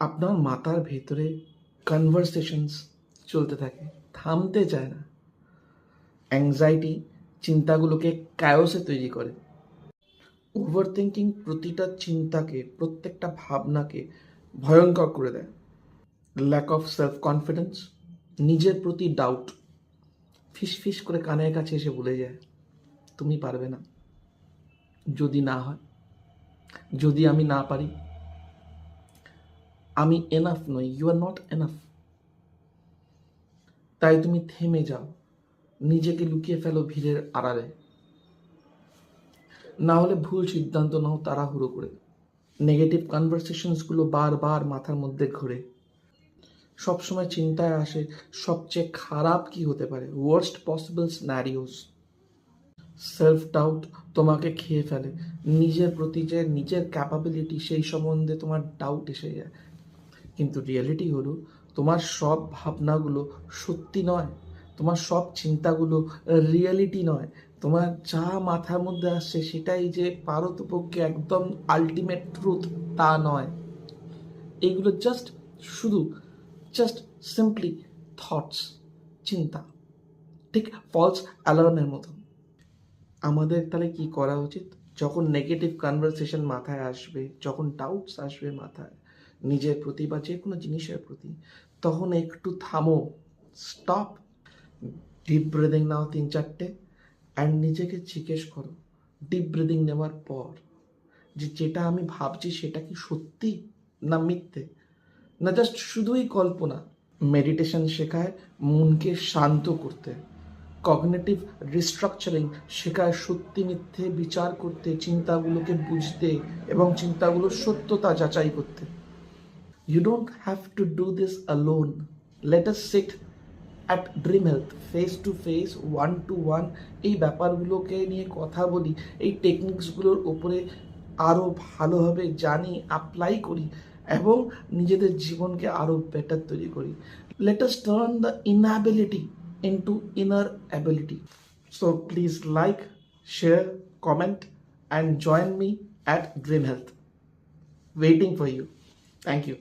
আপনার মাথার ভেতরে কনভারসেশনস চলতে থাকে, থামতে চায় না। অ্যাংজাইটি চিন্তাগুলোকে কায়োসে তৈরি করে। ওভার থিঙ্কিং প্রতিটা চিন্তাকে, প্রত্যেকটা ভাবনাকে ভয়ঙ্কর করে দেয়। ল্যাক অফ সেলফ কনফিডেন্স, নিজের প্রতি ডাউট, ফিস ফিস করে কানের কাছে এসে বলে যায় তুমি পারবে না, যদি না হয়, যদি আমি না পারি, আমি এনাফ নই, ইউ আর নট এনাফ। তাই তুমি থেমে যাও, নিজেকে লুকিয়ে ফেলো ভিড়ের আড়ালে, না হলে ভুল সিদ্ধান্ত নাও তাড়াহুড়ো করে। নেগেটিভ কনভারসেশনসগুলো বারবার মাথার মধ্যে ঘুরে, সবসময় চিন্তায় আসে সবচেয়ে খারাপ কি হতে পারে, worst possible scenarios. Self doubt তোমাকে খেয়ে ফেলে, নিজের প্রতি যে নিজের ক্যাপাবিলিটি সেই সম্বন্ধে তোমার ডাউট এসে যায়। কিন্তু রিয়েলিটি হলো তোমার সব ভাবনাগুলো সত্যি নয়, তোমার সব চিন্তাগুলো রিয়েলিটি নয়। তোমার যা মাথার মধ্যে আসছে সেটাই যে পারতপক্ষে একদম আলটিমেট ট্রুথ তা নয়। এইগুলো জাস্ট সিম্পলি থটস, চিন্তা, ঠিক ফলস অ্যালার্মের মতো। আমাদের তাহলে কি করা উচিত? যখন নেগেটিভ কনভারসেশন মাথায় আসবে, যখন ডাউটস আসবে মাথায় নিজের প্রতি বা যে কোনো জিনিসের প্রতি, তখন একটু থামো, স্টপ, ডিপ ব্রিদিং নাও 3-4টে, অ্যান্ড নিজেকে জিজ্ঞেস করো ডিপ ব্রিদিং নেওয়ার পর যে যেটা আমি ভাবছি সেটা কি সত্যি না মিথ্যে, না জাস্ট শুধুই কল্পনা। মেডিটেশন শেখায় মনকে শান্ত করতে, কগনিটিভ রিস্ট্রাকচারিং শেখায় সত্যি মিথ্যে বিচার করতে, চিন্তাগুলোকে বুঝতে এবং চিন্তাগুলোর সত্যতা যাচাই করতে। You don't have to do this alone. Let us sit at Dream Health, face to face, 1-to-1 এই ব্যাপারগুলোকে নিয়ে কথা বলি, এই টেকনিক্সগুলোর ওপরে আরও ভালোভাবে জানি, অ্যাপ্লাই করি এবং নিজেদের জীবনকে আরও বেটার তৈরি করি। Let us turn the inability into inner ability. So please like, share, comment, and join me at Dream Health. Waiting for you. Thank you.